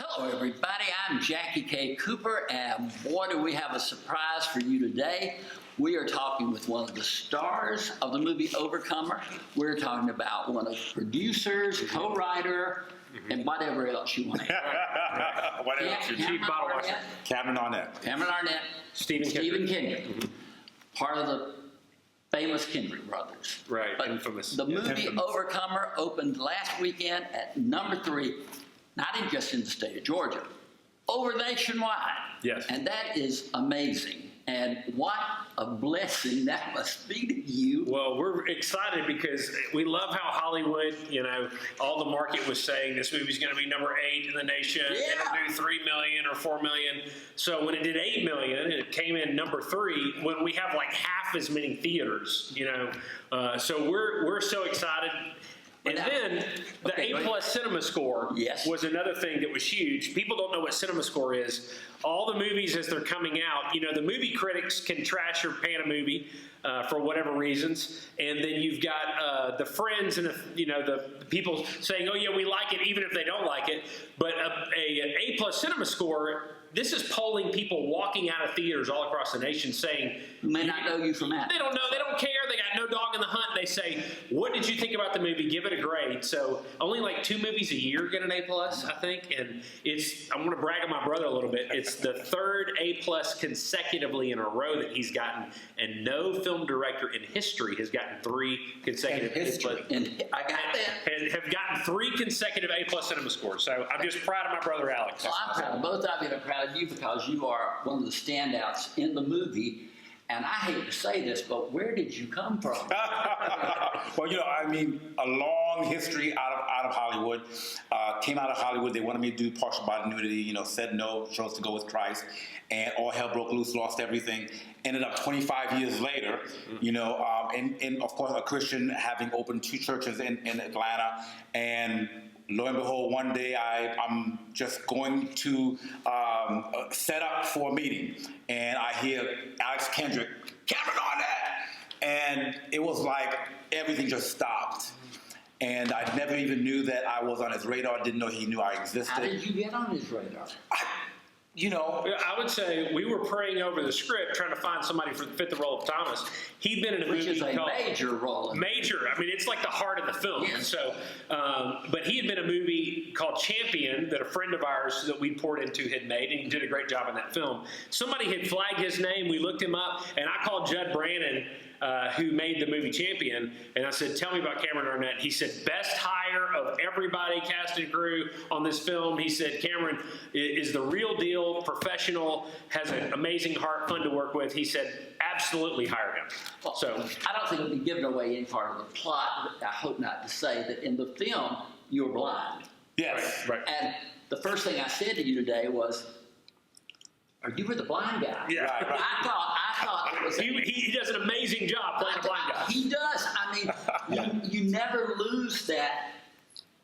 Hello, everybody. I'm JackieKCooper, and boy, do we have a surprise for you today. We are talking with one of the stars of the movie Overcomer. We're talking about one of the producers, co-writer, and whatever else you want to add. What else? Your chief bottle washer. Cameron Arnett. Cameron Arnett. Stephen Kendrick. Part of the famous Kendrick brothers. Right, But infamous. The movie Infamous. Overcomer opened last weekend at number 3, not just in the state of Georgia, over nationwide. Yes. And that is amazing. And what a blessing that must be to you. Well, we're excited because we love how Hollywood, all the market was saying this movie's going to be number 8 in the nation. Yeah. It'll do 3 million or 4 million. So when it did 8 million, it came in number 3 when we have like half as many theaters, So we're so excited. And then the A+ Cinemascore Yes. was another thing that was huge. People don't know what Cinemascore is. All the movies as they're coming out, the movie critics can trash or pan a movie for whatever reasons, and then you've got the friends and the people saying, "Oh yeah, we like it," even if they don't like it. But a A+ Cinemascore. This is polling people walking out of theaters all across the nation saying, Who may not know you from that. they don't know, they don't care, they got no dog in the hunt. They say, what did you think about the movie? Give it a grade. So only like 2 movies a year get an A+, I think. And I'm going to brag on my brother a little bit. It's the 3rd A+ consecutively in a row that he's gotten. And no film director in history has gotten 3 consecutive A+. And I got that. And have gotten 3 consecutive A+ cinema scores. So I'm just proud of my brother Alex. Well, I'm proud of both of you, and I'm proud of you because you are one of the standouts in the movie. And I hate to say this, but where did you come from? Well, a long history out of Hollywood. Came out of Hollywood. They wanted me to do partial body nudity. Said no, chose to go with Christ, and all hell broke loose. Lost everything. Ended up 25 years later. And of course, a Christian, having opened 2 churches in Atlanta, and lo and behold, one day I'm just going to set up for a meeting, and I hear Kendrick, Cameron Arnett, and it was like everything just stopped. And I never even knew that I was on his radar. Didn't know he knew I existed. How did you get on his radar? I would say we were praying over the script, trying to find somebody to fit the role of Thomas. He'd been in a Which movie is a called major role. Major. I mean, it's like the heart of the film. Yes. And so, but he had been in a movie called Champion that a friend of ours that we poured into had made, and he did a great job in that film. Somebody had flagged his name. We looked him up, and I called Judd Brannon, who made the movie Champion, and I said, "Tell me about Cameron Arnett." He said, "Best hire of everybody, cast and crew on this film." He said, "Cameron is the real deal, professional, has an amazing heart, fun to work with." He said, "Absolutely hire him." Well, So I don't think it'll be giving away any part of the plot, but I hope not to say that in the film, you're blind. Yes. right. And the first thing I said to you today was, you were the blind guy. Yeah. Right. I thought it was... He does an amazing job playing a blind guy. He does. I mean, you never lose that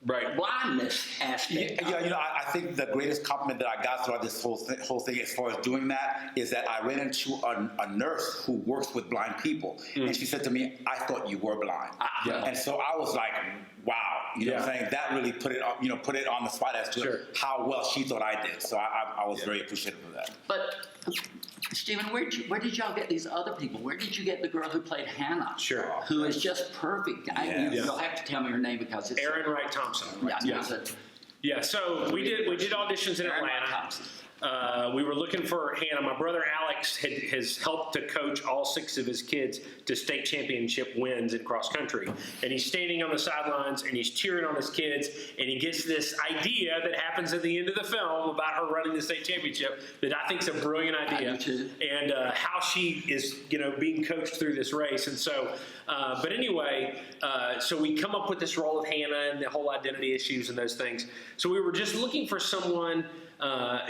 Right. blindness aspect. I think the greatest compliment that I got throughout this whole thing, as far as doing that, is that I ran into a nurse who works with blind people, and she said to me, "I thought you were blind." Yeah. And so I was like, "Wow," what I'm saying? That really put it on the spot as to Sure. how well she thought I did. So I was very appreciative of that. But, Stephen, where did y'all get these other people? Where did you get the girl who played Hannah? Sure. Who is just perfect. You'll have to tell me her name because it's... Aaron Wright-Thompson. Yeah, so we did auditions in Aaron Atlanta. Wright-Thompson. We were looking for Hannah. My brother Alex has helped to coach all 6 of his kids to state championship wins in cross country. And he's standing on the sidelines and he's cheering on his kids, and he gets this idea that happens at the end of the film about her running the state championship that I think is a brilliant idea. I do too. And how she is, being coached through this race. And so, but anyway, so we come up with this role of Hannah and the whole identity issues and those things. So we were just looking for someone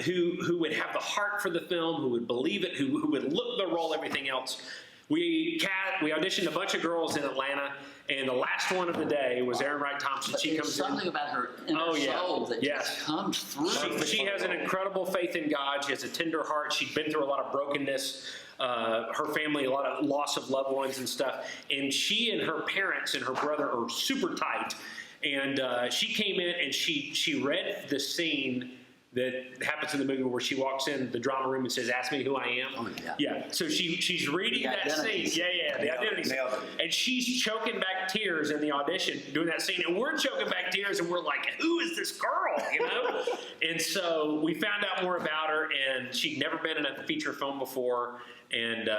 who would have the heart for the film, who would believe it, who would look the role, everything else. We auditioned a bunch of girls in Atlanta, and the last one of the day was Aaron Wright-Thompson. But She there's comes something in. about her inner soul that just comes through. She has an incredible faith in God. She has a tender heart. She'd been through a lot of brokenness. Her family, a lot of loss of loved ones and stuff. And she and her parents and her brother are super tight. And she came in and she read the scene that happens in the movie where she walks in the drama room and says, "Ask me who I am." Oh, yeah. Yeah. So she's reading The that identity scene. scene. Yeah. The identity scene. Nailed it. And she's choking back tears in the audition doing that scene, and we're choking back tears, and we're like, "Who is this girl?" You know. And so we found out more about her, and she'd never been in a feature film before. And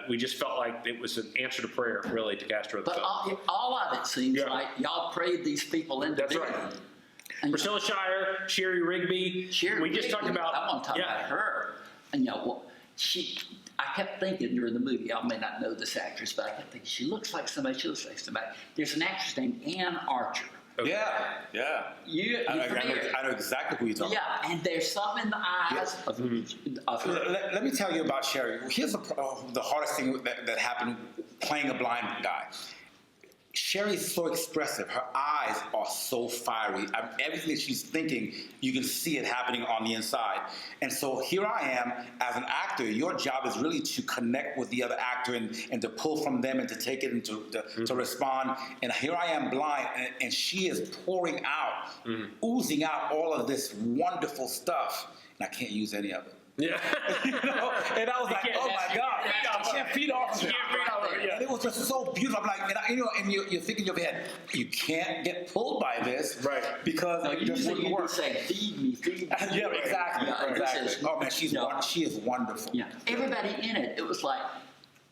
we just felt like it was an answer to prayer, really, to cast her. But all of it seems Yeah. like y'all prayed these people into That's being. right. And Priscilla Shire, Sherry Rigby. Sherry we just Rigby, talked about. I want to talk about her. And I kept thinking during the movie, y'all may not know this actress, but I kept thinking she looks like somebody. There's an actress named Ann Archer. Okay. Yeah. I know exactly who you're talking about. Yeah, and there's something in the eyes of her. Let me tell you about Sherry. Here's the hardest thing that happened playing a blind guy. Sherry's so expressive. Her eyes are so fiery. Everything that she's thinking, you can see it happening on the inside. And so here I am as an actor. Your job is really to connect with the other actor and to pull from them and to take it and to respond. And here I am blind, and she is pouring out, oozing out all of this wonderful stuff. And I can't use any of it. Yeah. You know? And I was like, oh my God. I can't feed off of it. Yeah. And it was just so beautiful. I'm like, and you're thinking in your head, you can't get pulled by this. Right. Because No, it just wouldn't work. say, feed me. Yeah, exactly. Yeah, Exactly. says, Oh man, she is wonderful. Yeah, everybody in it. It was like,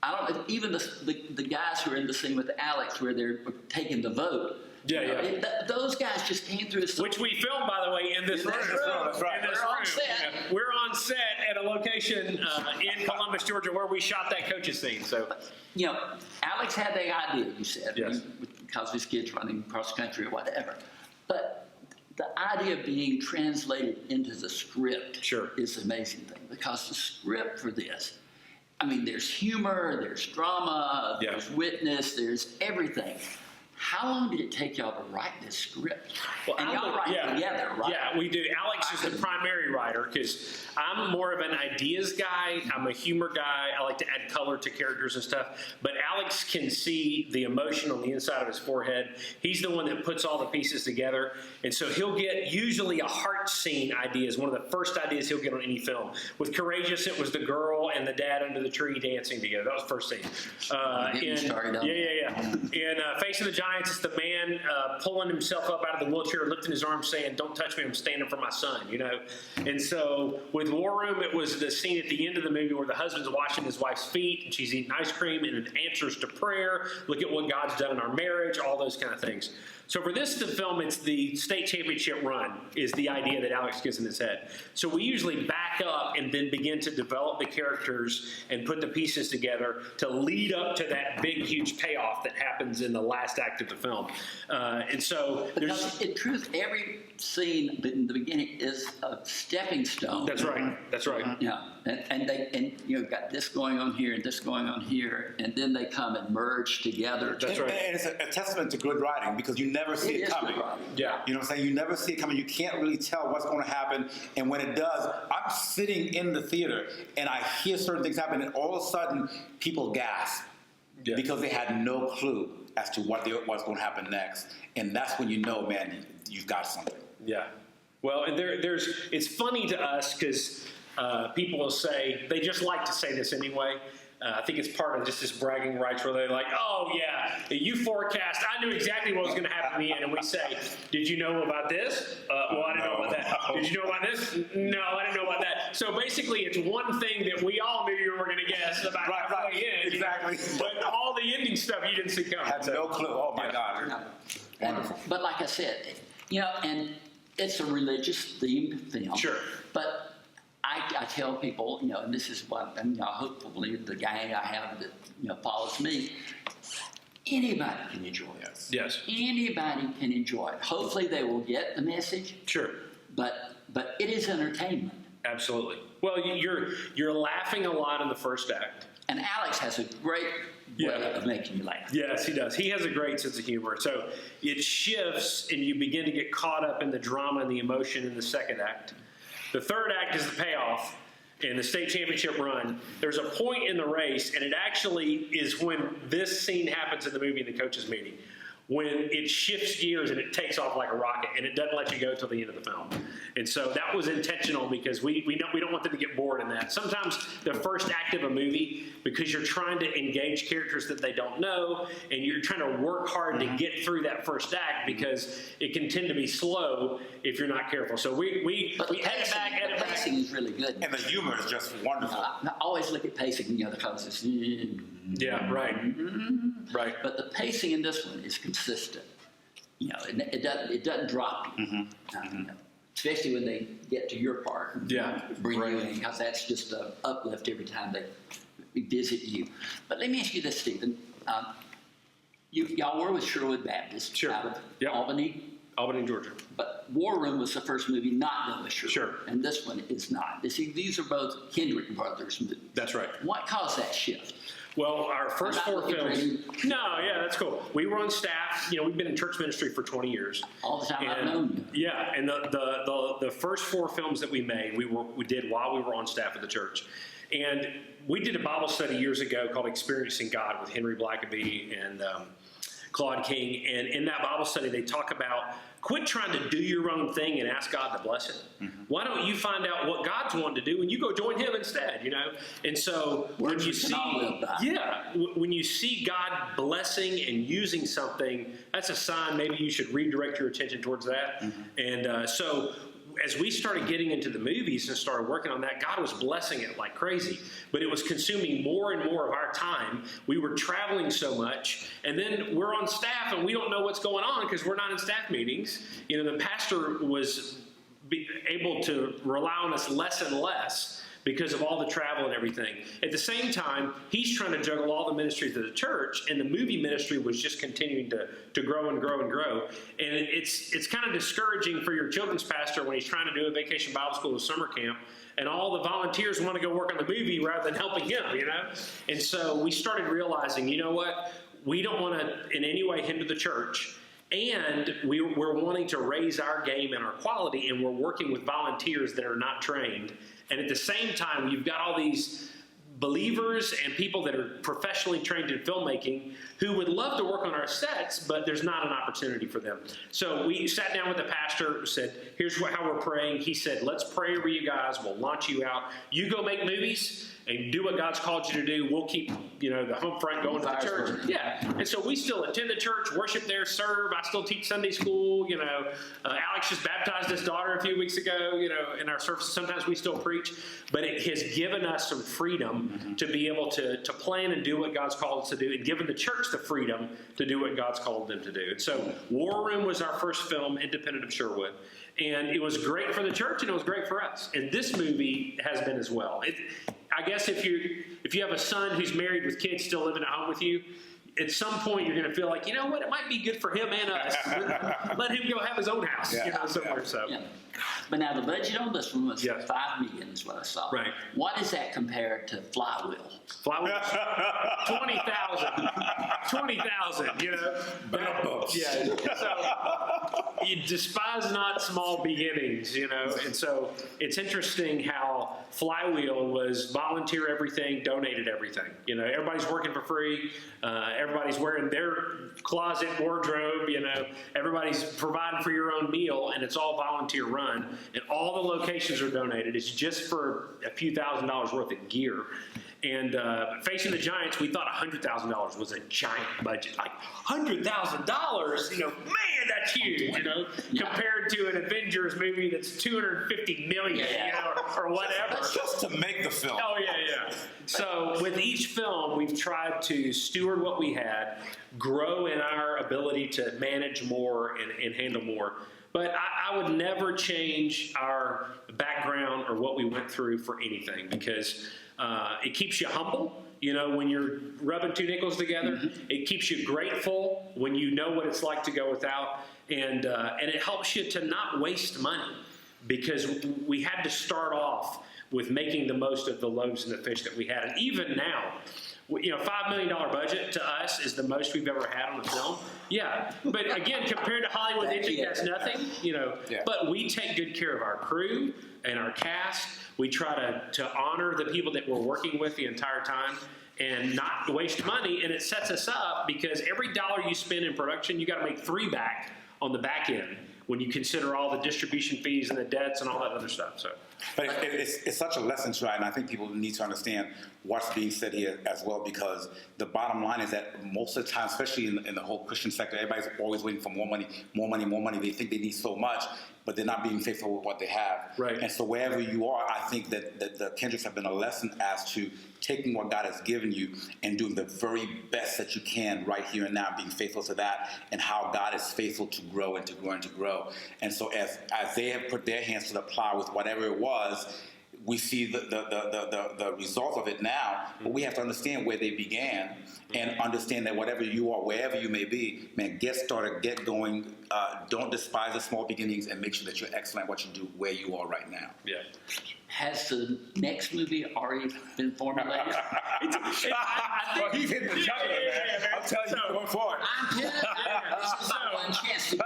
I don't know, even the guys who were in the scene with Alex where they're taking the vote. Yeah. Those guys just came through. Which we filmed, by the way, in this room. That's right. In this We're on room. set. Yeah. We're on set at a location in Columbus, Georgia, where we shot that coach's scene. So, Alex had the idea, you said, Yes. because of his kids running across the country or whatever. But the idea of being translated into the script Sure. is an amazing thing, because the script for this, I mean, there's humor, there's drama, Yeah. there's witness, there's everything. How long did it take y'all to write this script? And y'all write together, right? Yeah, we do. Alex is the primary writer because I'm more of an ideas guy. I'm a humor guy. I like to add color to characters and stuff. But Alex can see the emotion on the inside of his forehead. He's the one that puts all the pieces together. And so he'll get usually a heart scene idea is one of the first ideas he'll get on any film. With Courageous, it was the girl and the dad under the tree dancing together. That was the first scene. In Facing the Giants, it's the man pulling himself up out of the wheelchair, lifting his arm, saying, "Don't touch me, I'm standing for my son," And so with War Room, it was the scene at the end of the movie where the husband's washing his wife's feet, and she's eating ice cream, and it answers to prayer, look at what God's done in our marriage, all those kind of things. So for this film, it's the state championship run is the idea that Alex gets in his head. So we usually back up and then begin to develop the characters and put the pieces together to lead up to that big, huge payoff that happens in the last act of the film. And so Because in truth, every scene in the beginning is a stepping stone. That's right. That's right. Yeah, and you've got this going on here and this going on here, and then they come and merge together. That's right. And it's a testament to good writing because you never see it is coming. good writing. Yeah. You know what I'm saying? You never see it coming. You can't really tell what's going to happen. And when it does, I'm sitting in the theater and I hear certain things happen, and all of a sudden people gasp because they had no clue as to what's going to happen next. And that's when you know, man, you've got something. Yeah. Well, and it's funny to us because people will say, they just like to say this anyway. I think it's part of just this bragging rights where they're like, "Oh yeah, you forecast. I knew exactly what was going to happen in the end." And we say, "Did you know about this? Well, I didn't know about that. Did you know about this? No, I didn't know about that." So basically, it's one thing that we all knew you were going to guess about halfway in. Exactly. But all the ending stuff you didn't see coming. Had no clue. Oh my God. No. Wonderful. But like I said, and it's a religious themed film. Sure. But I tell people, and this is what, hopefully the gang I have that, follows me, anybody can enjoy it. Yes. Anybody can enjoy it. Hopefully they will get the message. Sure. But it is entertainment. Absolutely. Well, you're laughing a lot in the first act. And Alex has a great way of making you laugh. Yes, he does. He has a great sense of humor. So it shifts, and you begin to get caught up in the drama and the emotion in the second act. The third act is the payoff in the state championship run. There's a point in the race, and it actually is when this scene happens in the movie in the coaches' meeting, when it shifts gears and it takes off like a rocket and it doesn't let you go till the end of the film. And so that was intentional because we don't want them to get bored in that. Sometimes the first act of a movie, because you're trying to engage characters that they don't know and you're trying to work hard to get through that first act because it can tend to be slow if you're not careful. So we edit back. The pacing is really good. And the humor is just wonderful. I always look at pacing, because it's... Yeah, right. Right. But the pacing in this one is consistent. It doesn't drop you. Especially when they get to your part. Yeah. Bring you in, because that's just an uplift every time they visit you. But let me ask you this, Stephen. Y'all were with Sherwood Baptist out of Albany. Albany, Georgia. But War Room was the first movie not done with Sherwood. Sure. And this one is not. These are both Kendrick brothers movies. That's right. What caused that shift? Well, our first four films. No, yeah, that's cool. We were on staff. We've been in church ministry for 20 years. All the time I've known you. Yeah, and the first four films that we made, we did while we were on staff at the church, and we did a Bible study years ago called "Experiencing God" with Henry Blackaby and Claude King. And in that Bible study, they talk about quit trying to do your own thing and ask God to bless it. Why don't you find out what God's wanting to do and you go join Him instead, And so when you see God blessing and using something, that's a sign maybe you should redirect your attention towards that. And so as we started getting into the movies and started working on that, God was blessing it like crazy. But it was consuming more and more of our time. We were traveling so much. And then we're on staff and we don't know what's going on because we're not in staff meetings. The pastor was able to rely on us less and less because of all the travel and everything. At the same time, he's trying to juggle all the ministries of the church, and the movie ministry was just continuing to grow and grow and grow. And it's kind of discouraging for your children's pastor when he's trying to do a vacation Bible school or summer camp, and all the volunteers want to go work on the movie rather than helping him, And so we started realizing, what? We don't want to in any way hinder the church. And we're wanting to raise our game and our quality, and we're working with volunteers that are not trained. And at the same time, you've got all these believers and people that are professionally trained in filmmaking who would love to work on our sets, but there's not an opportunity for them. So we sat down with the pastor, said, here's how we're praying. He said, let's pray over you guys. We'll launch you out. You go make movies and do what God's called you to do. We'll keep, the home front going to the church. Yeah. And so we still attend the church, worship there, serve. I still teach Sunday school. Alex just baptized his daughter a few weeks ago, in our services. Sometimes we still preach. But it has given us some freedom to be able to plan and do what God's called us to do, and given the church the freedom to do what God's called them to do. And so War Room was our first film, independent of Sherwood. And it was great for the church, and it was great for us. And this movie has been as well. I guess if you have a son who's married with kids still living at home with you, at some point you're going to feel like, it might be good for him and us. Let him go have his own house, somewhere. So. Yeah. But now the budget on this one was $5 million is what I saw. Right. What does that compare to Flywheel? Flywheel, 20,000. 20,000. Yeah. So you despise not small beginnings, And so it's interesting how Flywheel was volunteer everything, donated everything. Everybody's working for free. Everybody's wearing their closet wardrobe. Everybody's providing for your own meal, and it's all volunteer run. And all the locations are donated. It's just for a few $1,000s worth of gear. And Facing the Giants, we thought $100,000 was a giant budget. Like $100,000, man, that's huge, compared to an Avengers movie that's $250 million, or whatever. That's just to make the film. Oh, yeah. So with each film, we've tried to steward what we had, grow in our ability to manage more and handle more. But I would never change our background or what we went through for anything, because it keeps you humble. When you're rubbing two nickels together, it keeps you grateful when you know what it's like to go without, and it helps you to not waste money, because we had to start off with making the most of the loaves and the fish that we had. And even now, $5 million budget to us is the most we've ever had on a film. Yeah, but again, compared to Hollywood, they think that's nothing, But we take good care of our crew and our cast. We try to honor the people that we're working with the entire time. and not waste money. And it sets us up because every dollar you spend in production, you got to make 3 back on the back end when you consider all the distribution fees and the debts and all that other stuff. So, But it's such a lesson, right? And I think people need to understand what's being said here as well, because the bottom line is that most of the time, especially in the whole Christian sector, everybody's always waiting for more money, more money, more money. They think they need so much, but they're not being faithful with what they have. Right. And so wherever you are, I think that the Kendricks have been a lesson as to taking what God has given you and doing the very best that you can right here and now, being faithful to that, and how God is faithful to grow and to grow and to grow. And so as they have put their hands to the plow with whatever it was, we see the result of it now, but we have to understand where they began and understand that whatever you are, wherever you may be, man, get started, get going. Don't despise the small beginnings, and make sure that you're excellent at what you do where you are right now. yeah. Has the next movie already been formulated? Well, he's hitting the jugular, man. I'm telling you, going forward. I'm telling you, this is my one chance to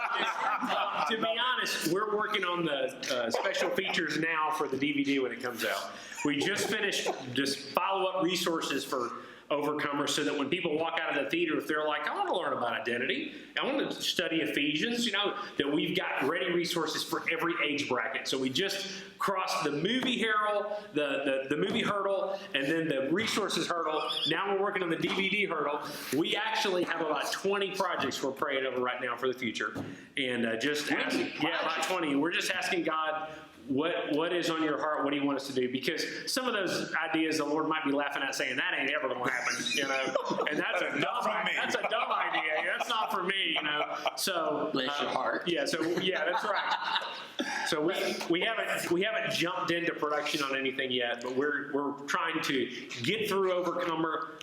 To be honest, we're working on the special features now for the DVD when it comes out. We just finished just follow-up resources for Overcomers, so that when people walk out of the theater, if they're like, I want to learn about identity, I want to study Ephesians, that we've got ready resources for every age bracket. So we just crossed the movie the movie hurdle, and then the resources hurdle. Now we're working on the DVD hurdle. We actually have about 20 projects we're praying over right now for the future. And about 20. We're just asking God, what is on your heart? What do you want us to do? Because some of those ideas the Lord might be laughing at, saying that ain't ever going to happen, And that's a dumb idea. That's not for me, So bless your heart. Yeah. So that's right. So we haven't jumped into production on anything yet, but we're trying to get through Overcomer,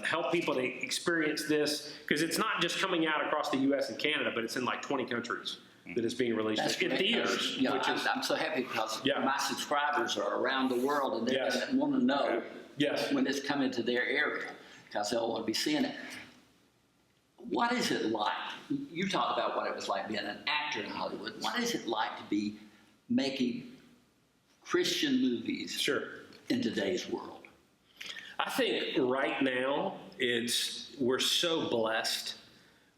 help people to experience this, because it's not just coming out across the U.S. and Canada, but it's in like 20 countries that it's being released in theaters. I'm so happy because Yeah. my subscribers are around the world, and they want to know when it's coming to their area, because they'll want to be seeing it. What is it like? You talk about what it was like being an actor in Hollywood. What is it like to be making Christian movies in today's world? I think right now we're so blessed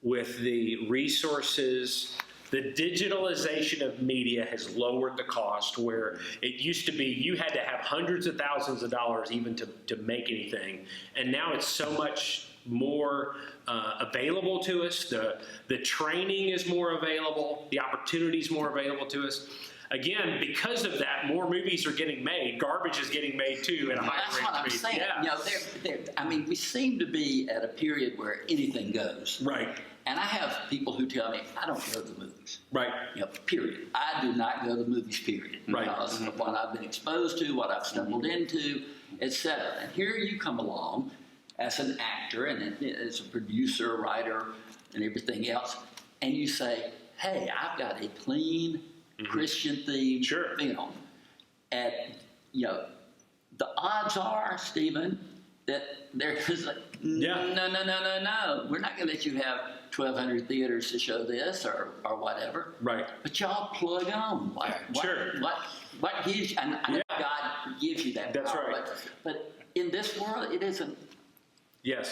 with the resources. The digitalization of media has lowered the cost, where it used to be you had to have hundreds of thousands of dollars even to make anything. And now it's so much more available to us. The training is more available. The opportunity is more available to us. Again, because of that, more movies are getting made. Garbage is getting made too at a higher rate. That's what I'm saying. Yeah. We seem to be at a period where anything goes. Right. And I have people who tell me, I don't go to the movies. Right. Period. I do not go to the movies, period. Right. Because of what I've been exposed to, what I've stumbled into, etc. And here you come along as an actor and as a producer, writer, and everything else, and you say, hey, I've got a clean, Christian-themed film. And, the odds are, Stephen, that there's no. We're not going to let you have 1,200 theaters to show this or whatever. Right. But y'all plug on. What gives you, and I know God gives you that That's power, right. but in this world, it is an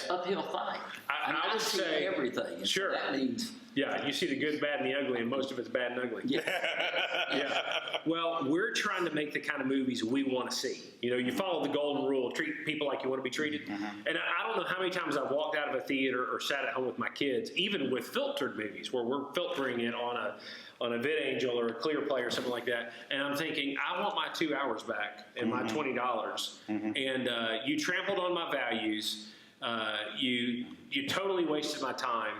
uphill fight. I would see say everything. And sure. So that means. Yeah, you see the good, bad, and the ugly, and most of it's bad and ugly. Yeah. Yeah. Well, we're trying to make the kind of movies we want to see. You follow the golden rule: treat people like you want to be treated. And I don't know how many times I've walked out of a theater or sat at home with my kids, even with filtered movies, where we're filtering it on a VidAngel or a ClearPlay or something like that, and I'm thinking, I want my 2 hours back and my $20. And you trampled on my values. You totally wasted my time.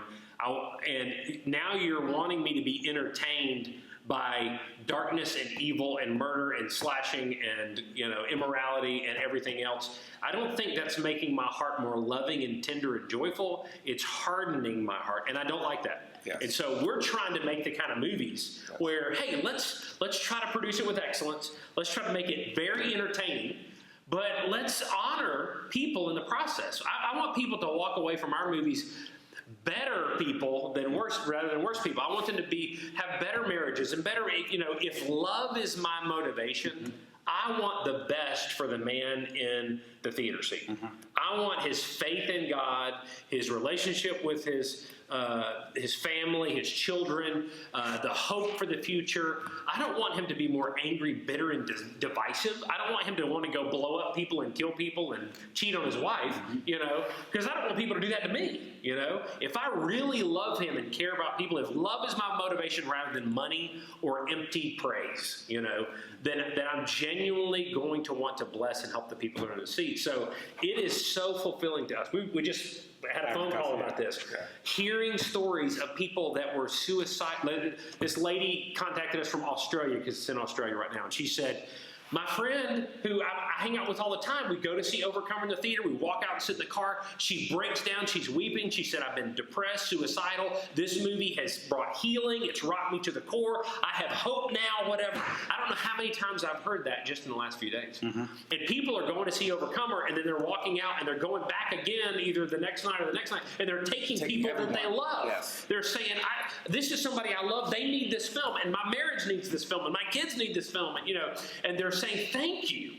And now you're wanting me to be entertained by darkness and evil and murder and slashing and immorality and everything else. I don't think that's making my heart more loving and tender and joyful. It's hardening my heart, and I don't like that. Yes. And so we're trying to make the kind of movies where, hey, let's try to produce it with excellence. Let's try to make it very entertaining. But let's honor people in the process. I want people to walk away from our movies better people rather than worse people. I want them to have better marriages and better, if love is my motivation, I want the best for the man in the theater seat. I want his faith in God, his relationship with his family, his children, the hope for the future. I don't want him to be more angry, bitter, and divisive. I don't want him to want to go blow up people and kill people and cheat on his wife, because I don't want people to do that to me, If I really love him and care about people, if love is my motivation rather than money or empty praise, then I'm genuinely going to want to bless and help the people that are in the seat. So it is so fulfilling to us. We just had a phone call about this. Hearing stories of people that were suicidal. This lady contacted us from Australia, because it's in Australia right now, and she said, my friend, who I hang out with all the time, we go to see Overcomer in the theater, we walk out and sit in the car, she breaks down, she's weeping, she said, I've been depressed, suicidal, this movie has brought healing, it's rocked me to the core, I have hope now, whatever. I don't know how many times I've heard that just in the last few days. And people are going to see Overcomer, and then they're walking out, and they're going back again, either the next night or the next night, and they're taking people that they love. Yes. They're saying, this is somebody I love, they need this film, and my marriage needs this film, and my kids need this film, and they're saying thank you.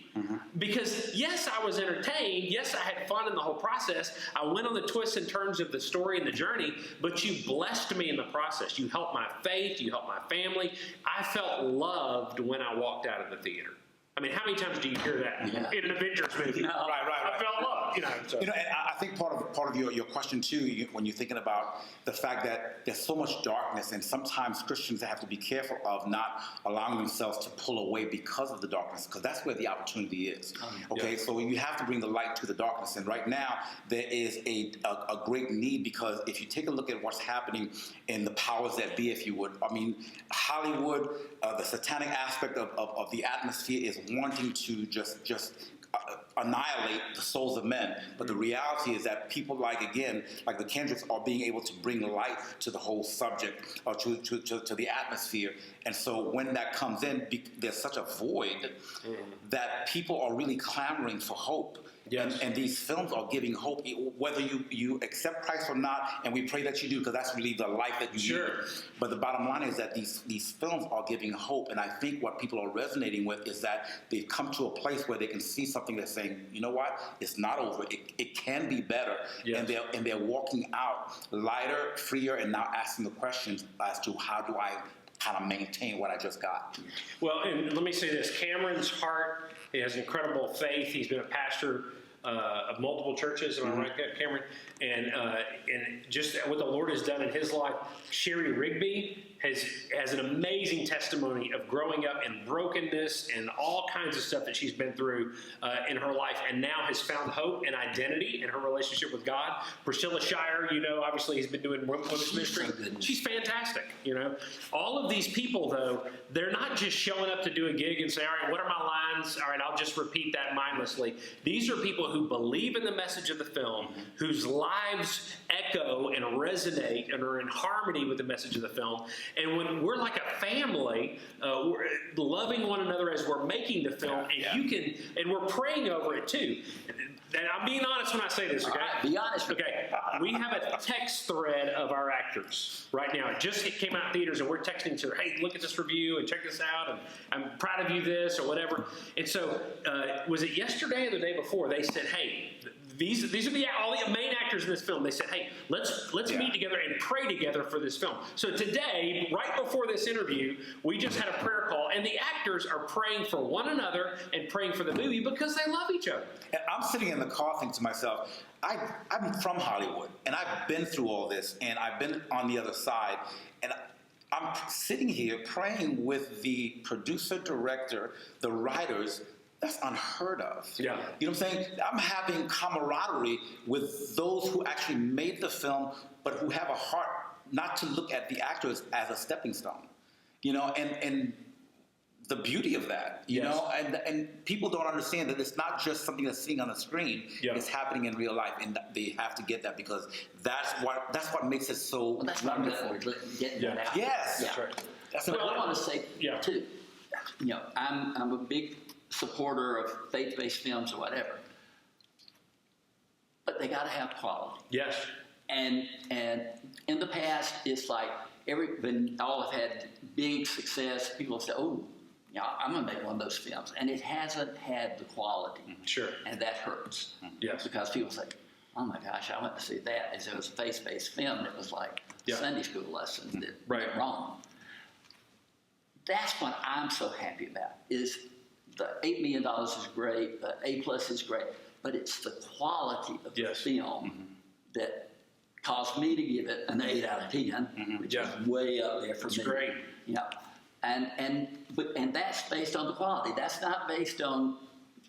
Because yes, I was entertained, yes, I had fun in the whole process, I went on the twists and turns of the story and the journey, but you blessed me in the process. You helped my faith, you helped my family. I felt loved when I walked out of the theater. I mean, how many times do you hear that in an Avengers movie? Right. I felt loved, So. And I think part of your question too, when you're thinking about the fact that there's so much darkness, and sometimes Christians have to be careful of not allowing themselves to pull away because of the darkness, because that's where the opportunity is. Okay, so you have to bring the light to the darkness, and right now there is a great need, because if you take a look at what's happening in the powers that be, if you would, I mean, Hollywood, the satanic aspect of the atmosphere is wanting to just annihilate the souls of men. But the reality is that people like the Kendricks are being able to bring light to the whole subject, or to the atmosphere. And so when that comes in, there's such a void that people are really clamoring for hope. Yes. And these films are giving hope, whether you accept Christ or not, and we pray that you do, because that's really the life that you need. But the bottom line is that these films are giving hope, and I think what people are resonating with is that they've come to a place where they can see something that's saying, you know what, it's not over, it can be better. Yes. And they're walking out lighter, freer, and now asking the questions as to how do I kind of maintain what I just got. Well, and let me say this, Cameron's heart, he has incredible faith. He's been a pastor of multiple churches, am I right there, Cameron? And just what the Lord has done in his life. Sherry Rigby has an amazing testimony of growing up in brokenness and all kinds of stuff that she's been through in her life, and now has found hope and identity in her relationship with God. Priscilla Shire, obviously he's been doing women's ministry. She's fantastic, All of these people, though, they're not just showing up to do a gig and say, all right, what are my lines? All right, I'll just repeat that mindlessly. These are people who believe in the message of the film, whose lives echo and resonate and are in harmony with the message of the film. And when we're like a family, we're loving one another as we're making the film, and we're praying over it too. And I'm being honest when I say this, okay? Right, be honest. Okay, we have a text thread of our actors right now. It just came out in theaters, and we're texting each other, hey, look at this review and check this out, and I'm proud of you this or whatever. And so, was it yesterday or the day before, they said, hey, these are all the main actors in this film. They said, hey, let's meet together and pray together for this film. So today, right before this interview, we just had a prayer call, and the actors are praying for one another and praying for the movie because they love each other. And I'm sitting in the car thinking to myself, I'm from Hollywood, and I've been through all this, and I've been on the other side, and I'm sitting here praying with the producer, director, the writers. That's unheard of. Yeah. You know what I'm saying? I'm having camaraderie with those who actually made the film, but who have a heart not to look at the actors as a stepping stone. And the beauty of that, you know, and people don't understand that it's not just something that's sitting on a screen. Yeah. It's happening in real life, and they have to get that, because that's what makes it so wonderful. Getting that out. Yes. Yeah. That's right. That's what I want to say too. I'm a big supporter of faith-based films or whatever, but they got to have quality. Yes. And in the past, it's like when all have had big success, people say, "Oh, you know, I'm going to make one of those films. And it hasn't had the quality. Sure. And that hurts. Yes. Because people say, oh my gosh, I went to see that. As it was a faith-based film, it was like a Sunday school lesson that went wrong. That's what I'm so happy about, is the $8 million is great, the A+ is great, but it's the quality of the film that caused me to give it an 8 out of 10, which is way up there for me. It's great. Yeah. And that's based on the quality. That's not based on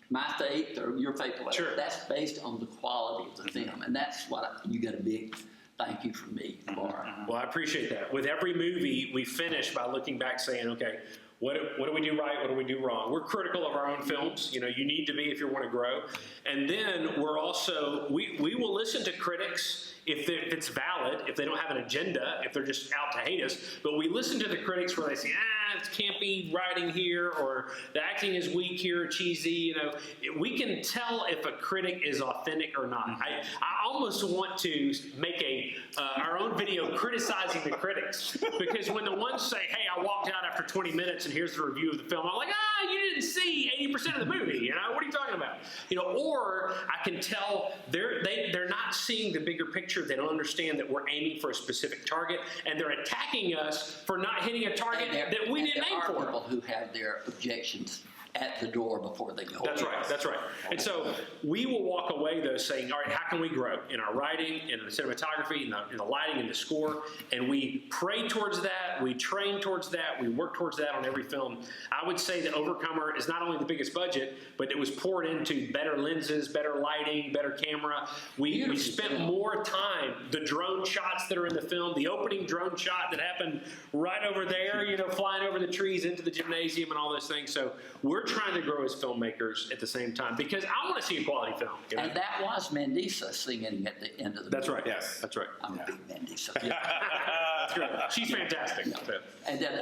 my faith or your faith or whatever. Sure. That's based on the quality of the film. And that's what you get a big thank you from me for. Well, I appreciate that. With every movie, we finish by looking back saying, okay, what do we do right? What do we do wrong? We're critical of our own films. You know, you need to be if you want to grow. And then we're also, we will listen to critics if it's valid, if they don't have an agenda, if they're just out to hate us. But we listen to the critics where they say, it's campy writing here, or the acting is weak here, cheesy. You know, we can tell if a critic is authentic or not. I almost want to make our own video criticizing the critics, because when the ones say, hey, I walked out after 20 minutes and here's the review of the film, I'm like, you didn't see 80% of the movie. You know, what are you talking about? You know, or I can tell they're not seeing the bigger picture. They don't understand that we're aiming for a specific target, and they're attacking us for not hitting a target that we didn't aim for. There are people who have their objections at the door before they go. That's right. That's right. And so we will walk away, though, saying, all right, how can we grow in our writing, in the cinematography, in the lighting, in the score? And we pray towards that. We train towards that. We work towards that on every film. I would say that Overcomer is not only the biggest budget, but it was poured into better lenses, better lighting, better camera. We spent more time. The drone shots that are in the film, the opening drone shot that happened right over there, you know, flying over the trees into the gymnasium and all those things. So we're trying to grow as filmmakers at the same time, because I want to see a quality film. You know? And that was Mandisa singing at the end of the movie. That's right. Yes, that's right. I'm a big Mandisa. That's great. She's fantastic. Yeah. And then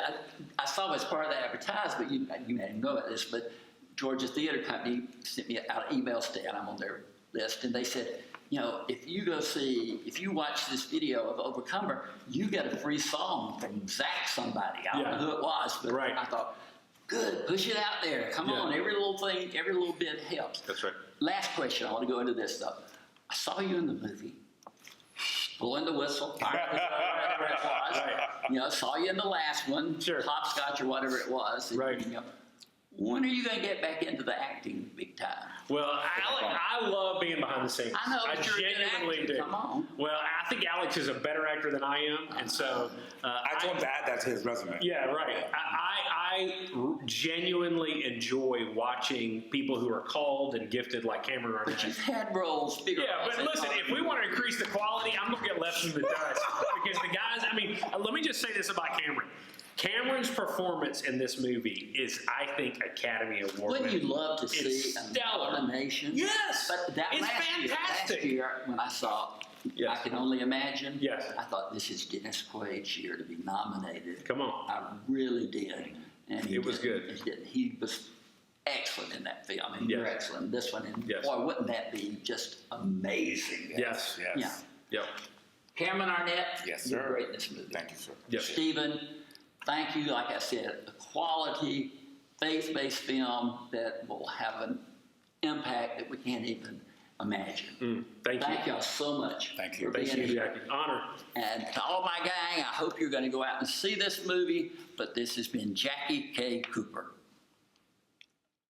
I saw as part of the advertisement, you may know about this, but Georgia Theater Company sent me out an email stand. I'm on their list, and they said, you know, if you watch this video of Overcomer, you get a free song from Zach somebody. I don't know who it was, but I thought, good, push it out there. Come on, every little thing, every little bit helps. That's right. Last question, I want to go into this stuff. I saw you in the movie, blowing the whistle, whatever it was. You know, saw you in the last one, hopscotch or whatever it was. Right. You know, when are you going to get back into the acting big time? Well, Alex, I love being behind the scenes. I know, I genuinely do. Come on. Well, I think Alex is a better actor than I am, and so I told him to add that to his resume. Yeah, right. I genuinely enjoy watching people who are called and gifted like Cameron Arnett. But you've had roles, bigger roles. But listen, if we want to increase the quality, I'm going to get left in the dust, because the guys, I mean, let me just say this about Cameron. Cameron's performance in this movie is, I think, Academy Award. Wouldn't you love to see stellar. a nomination? Yes, but that it's fantastic. Last year, when I saw I Can Only Imagine, yes, I thought this is Dennis Quaid's year to be nominated. Come on. I really did. And it was good. He was excellent in that film. I mean, you're excellent in this one. And boy, wouldn't that be just amazing? Yes. Yeah. Yep. Cameron Arnett, yes, sir. You're great in this movie. Thank you, sir. Yep. Stephen, thank you. Like I said, a quality, faith-based film that will have an impact that we can't even imagine. Thank you. Thank y'all so much. Thank you. Thank you, Jackie. Honor. And to all my gang, I hope you're going to go out and see this movie. But this has been Jackie K. Cooper.